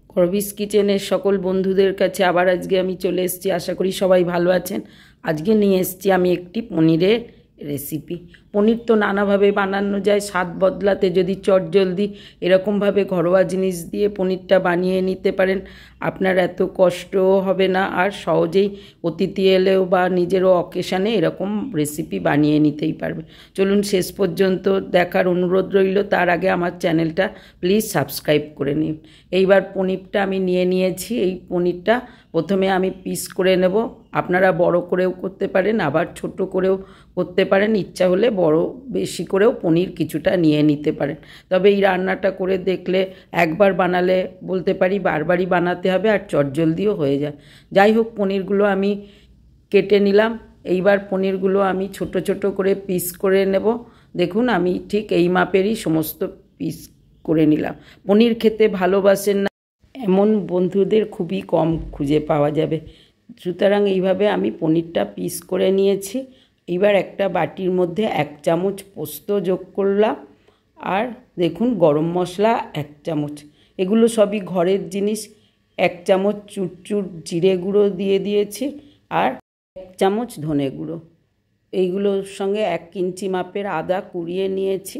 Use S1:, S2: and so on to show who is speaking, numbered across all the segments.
S1: করবিস কিচেনের সকল বন্ধুদের কাছে আবার আজকে আমি চলে এসেছি। আশা করি সবাই ভালো আছেন। আজকে নিয়ে এসেছি আমি একটি পনিরের রেসিপি। পনির তো নানাভাবে বানানো যায়, স্বাদ বদলাতে যদি চটজলদি এরকমভাবে ঘরোয়া জিনিস দিয়ে পনিরটা বানিয়ে নিতে পারেন, আপনার এত কষ্টও হবে না, আর সহজেই অতিথি এলেও বা নিজেরও অকেশানে এরকম রেসিপি বানিয়ে নিতেই পারবে। চলুন শেষ পর্যন্ত দেখার অনুরোধ রইল। তার আগে আমার চ্যানেলটা প্লিজ সাবস্ক্রাইব করে নিন। এইবার পনিরটা আমি নিয়ে নিয়েছি। এই পনিরটা প্রথমে আমি পিস করে নেব। আপনারা বড় করেও করতে পারেন, আবার ছোট করেও করতে পারেন। ইচ্ছা হলে বড় বেশি করেও পনির কিছুটা নিয়ে নিতে পারেন। তবে এই রান্নাটা করে দেখলে একবার বানালে বলতে পারি বারবারই বানাতে হবে, আর চটজলদিও হয়ে যায়। যাই হোক, পনিরগুলো আমি কেটে নিলাম। এইবার পনিরগুলো আমি ছোট ছোট করে পিস করে নেব। দেখুন, আমি ঠিক এই মাপেরই সমস্ত পিস করে নিলাম। পনির খেতে ভালোবাসেন না এমন বন্ধুদের খুবই কম খুঁজে পাওয়া যাবে। সুতরাং এইভাবে আমি পনিরটা পিস করে নিয়েছি। এবার একটা বাটির মধ্যে 1 চামচ পোস্ত যোগ করলাম, আর দেখুন গরম মশলা 1 চামচ। এগুলো সবই ঘরের জিনিস। 1 চামচ চুরচুর জিরে গুঁড়ো দিয়ে দিয়েছি, আর 1 চামচ ধনে গুঁড়ো। এইগুলোর সঙ্গে 1 ইঞ্চি মাপের আদা কুড়িয়ে নিয়েছি,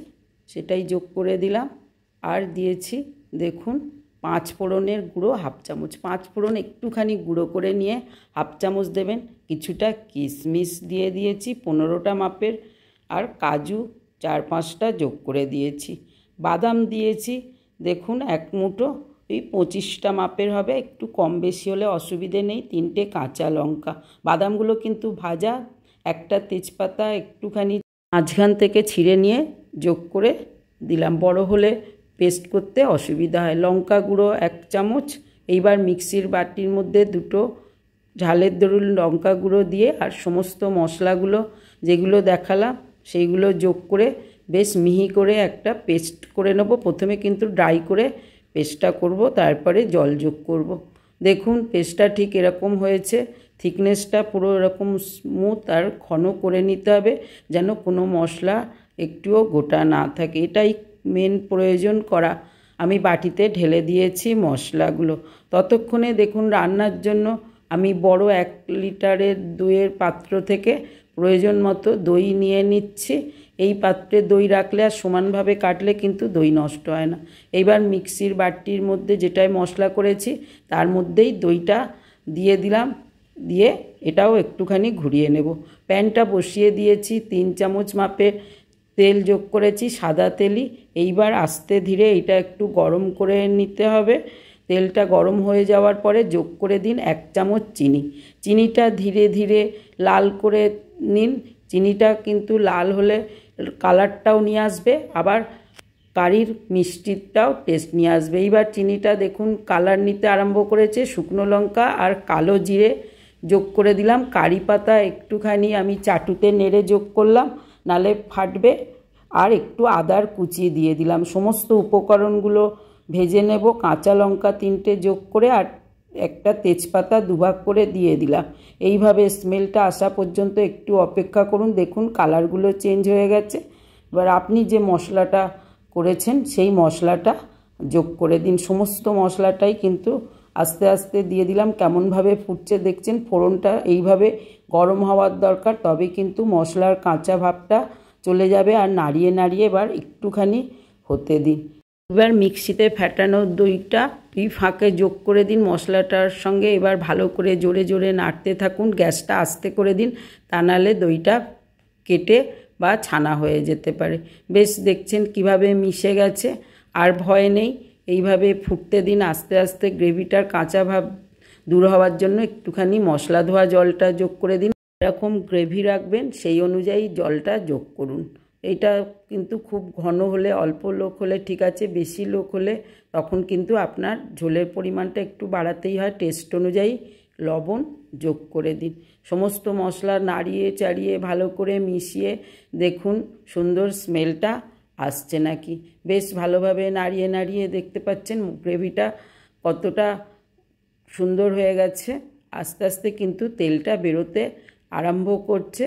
S1: সেটাই যোগ করে দিলাম। আর দিয়েছি দেখুন 5 ফোড়নের গুঁড়ো 1/2 চামচ। 5 ফোড়ন একটুখানি গুঁড়ো করে নিয়ে 1/2 চামচ দেবেন। কিছুটা কিশমিশ দিয়ে দিয়েছি 15টা মাপের, আর কাজু 4-5টা যোগ করে দিয়েছি। বাদাম দিয়েছি দেখুন 1 মুঠো, এই 25টা মাপের হবে, একটু কম বেশি হলে অসুবিধে নেই। 3টে কাঁচা লঙ্কা, বাদামগুলো কিন্তু ভাজা। একটা তেজপাতা একটুখানি মাঝখান থেকে ছিঁড়ে নিয়ে যোগ করে দিলাম, বড় হলে পেস্ট করতে অসুবিধা হয়। লঙ্কা গুঁড়ো 1 চামচ। এইবার মিক্সির বাটির মধ্যে 2টো ঝালের দরুন লঙ্কা গুঁড়ো দিয়ে আর সমস্ত মশলাগুলো যেগুলো দেখালাম সেইগুলো যোগ করে বেশ মিহি করে একটা পেস্ট করে নেব। প্রথমে কিন্তু ড্রাই করে পেস্টটা করব, তারপরে জল যোগ করব। দেখুন পেস্টটা ঠিক এরকম হয়েছে। থিকনেসটা পুরো এরকম স্মুথ আর ঘন করে নিতে হবে, যেন কোনো মশলা একটুও গোটা না থাকে। এটাই মেন প্রয়োজন করা। আমি বাটিতে ঢেলে দিয়েছি মশলাগুলো। ততক্ষণে দেখুন রান্নার জন্য আমি বড় 1 লিটারের দইয়ের পাত্র থেকে প্রয়োজন মতো দই নিয়ে নিচ্ছি। এই পাত্রে দই রাখলে আর সমানভাবে কাটলে কিন্তু দই নষ্ট হয় না। এইবার মিক্সির বাটির মধ্যে যেটাই মশলা করেছি তার মধ্যেই দইটা দিয়ে দিলাম, দিয়ে এটাও একটুখানি ঘুরিয়ে নেব। প্যানটা বসিয়ে দিয়েছি, 3 চামচ মাপের তেল যোগ করেছি, সাদা তেলই। এইবার আস্তে ধীরে এটা একটু গরম করে নিতে হবে। তেলটা গরম হয়ে যাওয়ার পরে যোগ করে দিন 1 চামচ চিনি। চিনিটা ধীরে ধীরে লাল করে নিন। চিনিটা কিন্তু লাল হলে কালারটাও নিয়ে আসবে, আবার কারির মিষ্টিটাও টেস্ট নিয়ে আসবে। এইবার চিনিটা দেখুন কালার নিতে আরম্ভ করেছে। শুকনো লঙ্কা আর কালো জিরে যোগ করে দিলাম। কারি পাতা একটুখানি আমি চাটুতে নেড়ে যোগ করলাম, নালে ফাটবে। আর একটু আদার কুচি দিয়ে দিলাম। সমস্ত উপকরণগুলো ভেজে নেব। কাঁচা লঙ্কা 3টে যোগ করে আর একটা তেজপাতা 2 ভাগ করে দিয়ে দিলাম। এইভাবে স্মেলটা আসা পর্যন্ত একটু অপেক্ষা করুন। দেখুন কালারগুলো চেঞ্জ হয়ে গেছে। এবার আপনি যে মশলাটা করেছেন সেই মশলাটা যোগ করে দিন। সমস্ত মশলাটাই কিন্তু আস্তে আস্তে দিয়ে দিলাম। কেমনভাবে ফুটছে দেখছেন। ফোড়নটা এইভাবে গরম হওয়ার দরকার, তবে কিন্তু মশলার কাঁচা ভাবটা চলে যাবে। আর নাড়িয়ে নাড়িয়ে এবার একটুখানি হতে দিন। এবার মিক্সিতে ফেটানো দইটা এই ফাঁকে যোগ করে দিন মশলাটার সঙ্গে। এবার ভালো করে জোরে জোরে নাড়তে থাকুন। গ্যাসটা আস্তে করে দিন, তা নাহলে দইটা কেটে বা ছানা হয়ে যেতে পারে। বেশ দেখছেন কিভাবে মিশে গেছে, আর ভয় নেই। এইভাবে ফুটতে দিন আস্তে আস্তে। গ্রেভিটার কাঁচা ভাব দূর হওয়ার জন্য একটুখানি মশলা ধোয়া জলটা যোগ করে দিন। এরকম গ্রেভি রাখবেন সেই অনুযায়ী জলটা যোগ করুন। এইটা কিন্তু খুব ঘন হলে, অল্প লোক হলে ঠিক আছে, বেশি লোক হলে তখন কিন্তু আপনার ঝোলের পরিমাণটা একটু বাড়াতেই হয়। টেস্ট অনুযায়ী লবণ যোগ করে দিন। সমস্ত মশলা নাড়িয়ে চাড়িয়ে ভালো করে মিশিয়ে দেখুন সুন্দর স্মেলটা আসছে নাকি। বেশ ভালোভাবে নাড়িয়ে নাড়িয়ে দেখতে পাচ্ছেন গ্রেভিটা কতটা সুন্দর হয়ে গেছে। আস্তে আস্তে কিন্তু তেলটা বেরোতে আরম্ভ করছে।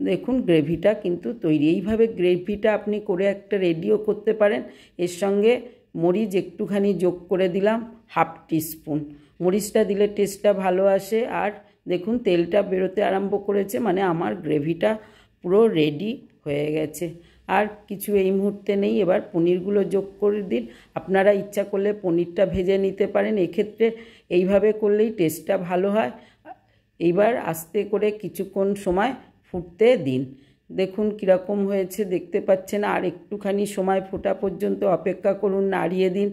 S1: দেখুন গ্রেভিটা কিন্তু তৈরি। এইভাবে গ্রেভিটা আপনি করে একটা রেডিও করতে পারেন। এর সঙ্গে মরিচ একটুখানি যোগ করে দিলাম, হাফ টিস্পুন। মরিচটা দিলে টেস্টটা ভালো আসে। আর দেখুন তেলটা বেরোতে আরম্ভ করেছে, মানে আমার গ্রেভিটা পুরো রেডি হয়ে গেছে। আর কিছু এই মুহূর্তে নেই। এবার পনিরগুলো যোগ করে দিন। আপনারা ইচ্ছা করলে পনিরটা ভেজে নিতে পারেন, এক্ষেত্রে এইভাবে করলেই টেস্টটা ভালো হয়। এইবার আস্তে করে কিছুক্ষণ সময় ফুটতে দিন। দেখুন কীরকম হয়েছে দেখতে পাচ্ছেন। আর একটুখানি সময় ফোটা পর্যন্ত অপেক্ষা করুন, নাড়িয়ে দিন।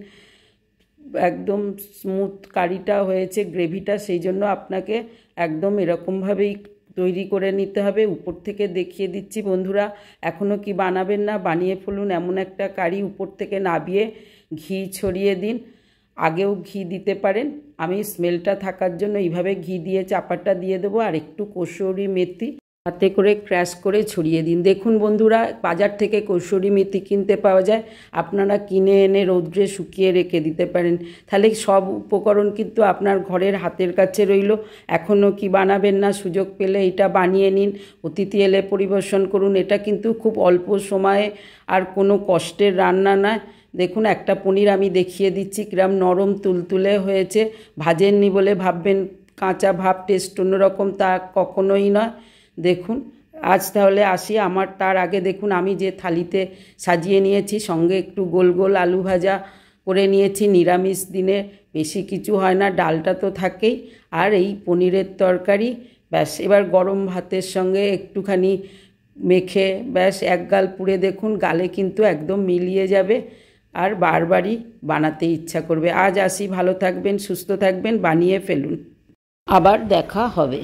S1: একদম স্মুথ কারিটা হয়েছে গ্রেভিটা, সেই জন্য আপনাকে একদম এরকমভাবেই তৈরি করে নিতে হবে। উপর থেকে দেখিয়ে দিচ্ছি বন্ধুরা, এখনও কি বানাবেন না, বানিয়ে ফেলুন এমন একটা কারি। উপর থেকে নাবিয়ে ঘি ছড়িয়ে দিন। আগেও ঘি দিতে পারেন, আমি স্মেলটা থাকার জন্য এইভাবে ঘি দিয়ে চাপাটা দিয়ে দেবো। আর একটু কসুরি মেথি হাতে করে ক্র্যাশ করে ছড়িয়ে দিন। দেখুন বন্ধুরা, বাজার থেকে কসুরি মেথি কিনতে পাওয়া যায়, আপনারা কিনে এনে রৌদ্রে শুকিয়ে রেখে দিতে পারেন। তাহলে সব উপকরণ কিন্তু আপনার ঘরের হাতের কাছে রইল। এখনও কি বানাবেন না, সুযোগ পেলে এটা বানিয়ে নিন, অতিথি এলে পরিবেশন করুন। এটা কিন্তু খুব অল্প সময়ে আর কোনো কষ্টের রান্না নয়। দেখুন একটা পনির আমি দেখিয়ে দিচ্ছি কিরম নরম তুলতুলে হয়েছে। ভাজেননি বলে ভাববেন কাঁচা ভাব টেস্ট অন্যরকম, তা কখনোই নয়। দেখুন আজ তাহলে আসি। আমার তার আগে দেখুন আমি যে থালিতে সাজিয়ে নিয়েছি, সঙ্গে একটু গোল গোল আলু ভাজা করে নিয়েছি। নিরামিষ দিনে বেশি কিছু হয় না, ডালটা তো থাকেই, আর এই পনিরের তরকারি। ব্যাস এবার গরম ভাতের সঙ্গে একটুখানি মেখে ব্যাস এক গাল পুড়ে দেখুন, গালে কিন্তু একদম মিলিয়ে যাবে আর বারবারই বানাতে ইচ্ছা করবে। আজ আসি, ভালো থাকবেন, সুস্থ থাকবেন, বানিয়ে ফেলুন। আবার দেখা হবে।